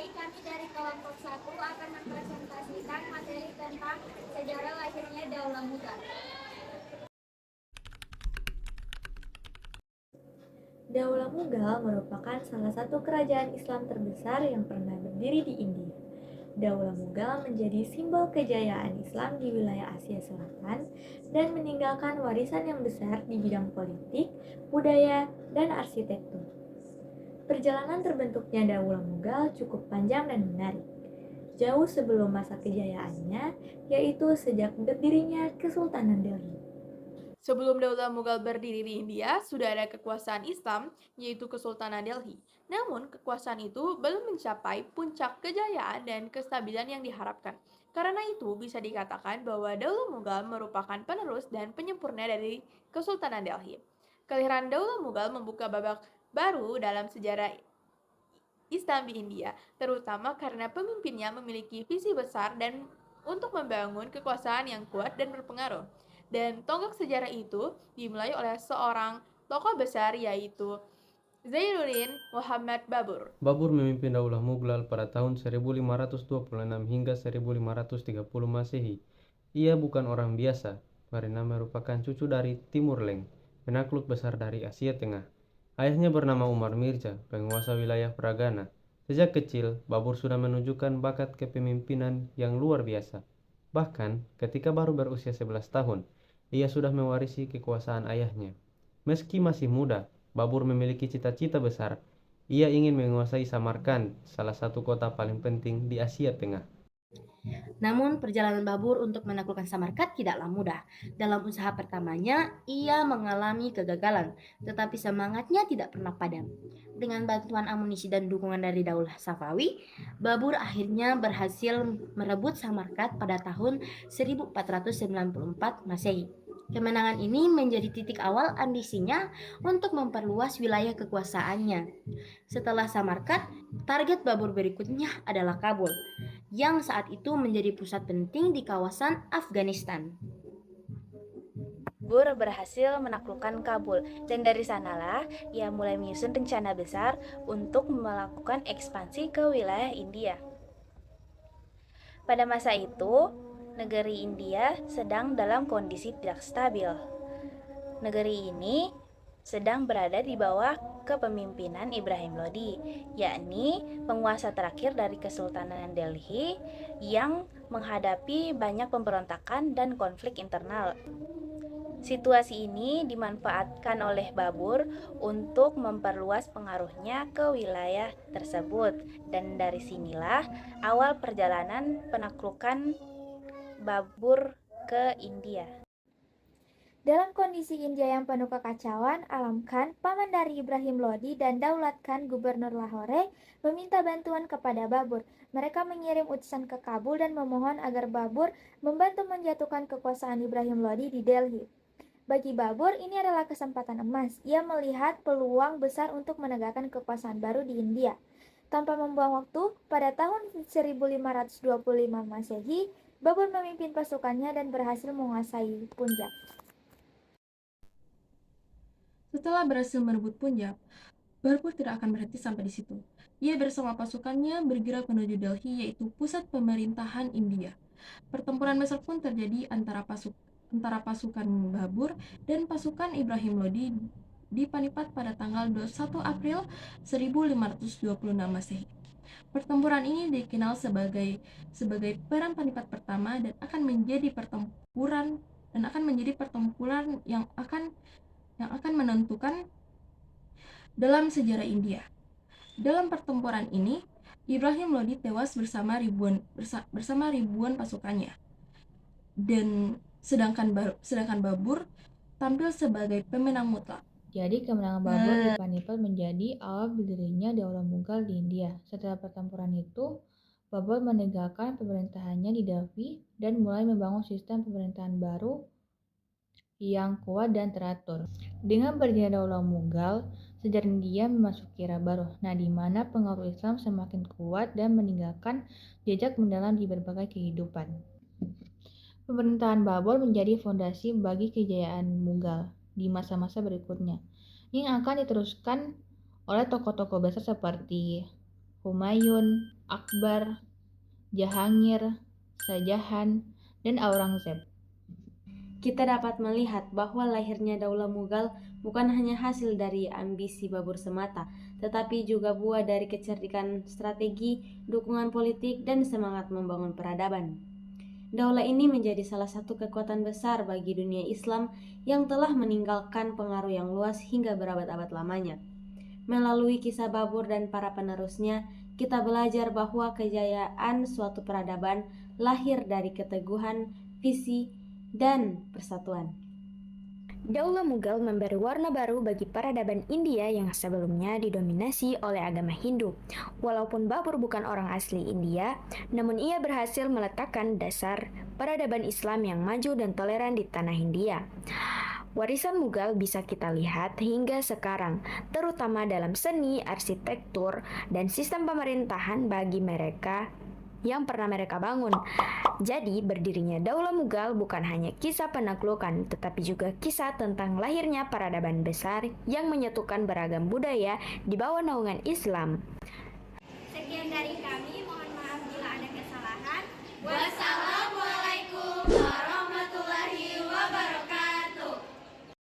Baik, kami dari kelompok 1 akan mempresentasikan materi tentang sejarah lahirnya Daulah Mughal. Daulah Mughal merupakan salah satu kerajaan Islam terbesar yang pernah berdiri di India. Daulah Mughal menjadi simbol kejayaan Islam di wilayah Asia Selatan dan meninggalkan warisan yang besar di bidang politik, budaya, dan arsitektur. Perjalanan terbentuknya Daulah Mughal cukup panjang dan menarik. Jauh sebelum masa kejayaannya, yaitu sejak berdirinya Kesultanan Delhi. Sebelum Daulah Mughal berdiri di India, sudah ada kekuasaan Islam, yaitu Kesultanan Delhi. Namun, kekuasaan itu belum mencapai puncak kejayaan dan kestabilan yang diharapkan. Karena itu, bisa dikatakan bahwa Daulah Mughal merupakan penerus dan penyempurna dari Kesultanan Delhi. Kelahiran Daulah Mughal membuka babak baru dalam sejarah Islam di India, terutama karena pemimpinnya memiliki visi besar dan untuk membangun kekuasaan yang kuat dan berpengaruh. Dan tonggak sejarah itu dimulai oleh seorang tokoh besar yaitu Zainuddin Muhammad Babur. Babur memimpin Daulah Mughal pada tahun 1526 hingga 1530 Masehi. Ia bukan orang biasa, karena merupakan cucu dari Timur Leng, penakluk besar dari Asia Tengah. Ayahnya bernama Umar Mirza, penguasa wilayah Pragana. Sejak kecil, Babur sudah menunjukkan bakat kepemimpinan yang luar biasa. Bahkan, ketika baru berusia 11 tahun, ia sudah mewarisi kekuasaan ayahnya. Meski masih muda, Babur memiliki cita-cita besar. Ia ingin menguasai Samarkand, salah satu kota paling penting di Asia Tengah. Namun perjalanan Babur untuk menaklukkan Samarkand tidaklah mudah. Dalam usaha pertamanya, ia mengalami kegagalan, tetapi semangatnya tidak pernah padam. Dengan bantuan amunisi dan dukungan dari Daulah Safawi, Babur akhirnya berhasil merebut Samarkand pada tahun 1494 Masehi. Kemenangan ini menjadi titik awal ambisinya untuk memperluas wilayah kekuasaannya. Setelah Samarkand, target Babur berikutnya adalah Kabul, yang saat itu menjadi pusat penting di kawasan Afghanistan. Babur berhasil menaklukkan Kabul, dan dari sanalah ia mulai menyusun rencana besar untuk melakukan ekspansi ke wilayah India. Pada masa itu, negeri India sedang dalam kondisi tidak stabil. Negeri ini sedang berada di bawah kepemimpinan Ibrahim Lodi, yakni penguasa terakhir dari Kesultanan Delhi yang menghadapi banyak pemberontakan dan konflik internal. Situasi ini dimanfaatkan oleh Babur untuk memperluas pengaruhnya ke wilayah tersebut, dan dari sinilah awal perjalanan penaklukan Babur ke India. Dalam kondisi India yang penuh kekacauan, Alam Khan, paman dari Ibrahim Lodi, dan Daulat Khan, gubernur Lahore, meminta bantuan kepada Babur. Mereka mengirim utusan ke Kabul dan memohon agar Babur membantu menjatuhkan kekuasaan Ibrahim Lodi di Delhi. Bagi Babur, ini adalah kesempatan emas. Ia melihat peluang besar untuk menegakkan kekuasaan baru di India. Tanpa membuang waktu, pada tahun 1525 Masehi, Babur memimpin pasukannya dan berhasil menguasai Punjab. Setelah berhasil merebut Punjab, Babur tidak akan berhenti sampai di situ. Ia bersama pasukannya bergerak menuju Delhi, yaitu pusat pemerintahan India. Pertempuran besar pun terjadi antara pasukan Babur dan pasukan Ibrahim Lodi di Panipat pada tanggal 21 April 1526 Masehi. Pertempuran ini dikenal sebagai Perang Panipat pertama dan akan menjadi pertempuran yang akan menentukan dalam sejarah India. Dalam pertempuran ini, Ibrahim Lodi tewas bersama ribuan pasukannya, dan sedangkan Babur tampil sebagai pemenang mutlak. Jadi kemenangan Babur di Panipat menjadi awal berdirinya Daulah Mughal di India. Setelah pertempuran itu, Babur menegakkan pemerintahannya di Delhi dan mulai membangun sistem pemerintahan baru yang kuat dan teratur. Dengan berdirinya Daulah Mughal, sejarah India memasuki era baru, di mana pengaruh Islam semakin kuat dan meninggalkan jejak mendalam di berbagai kehidupan. Pemerintahan Babur menjadi fondasi bagi kejayaan Mughal di masa-masa berikutnya, yang akan diteruskan oleh tokoh-tokoh besar seperti Humayun, Akbar, Jahangir, Shahjahan, dan Aurangzeb. Kita dapat melihat bahwa lahirnya Daulah Mughal bukan hanya hasil dari ambisi Babur semata, tetapi juga buah dari kecerdikan strategi, dukungan politik, dan semangat membangun peradaban. Daulah ini menjadi salah satu kekuatan besar bagi dunia Islam yang telah meninggalkan pengaruh yang luas hingga berabad-abad lamanya. Melalui kisah Babur dan para penerusnya, kita belajar bahwa kejayaan suatu peradaban lahir dari keteguhan, visi, dan persatuan. Daulah Mughal memberi warna baru bagi peradaban India yang sebelumnya didominasi oleh agama Hindu. Walaupun Babur bukan orang asli India, namun ia berhasil meletakkan dasar peradaban Islam yang maju dan toleran di tanah Hindia. Warisan Mughal bisa kita lihat hingga sekarang, terutama dalam seni, arsitektur, dan sistem pemerintahan bagi mereka yang pernah mereka bangun. Jadi, berdirinya Daulah Mughal bukan hanya kisah penaklukan, tetapi juga kisah tentang lahirnya peradaban besar yang menyatukan beragam budaya di bawah naungan Islam. Sekian dari kami.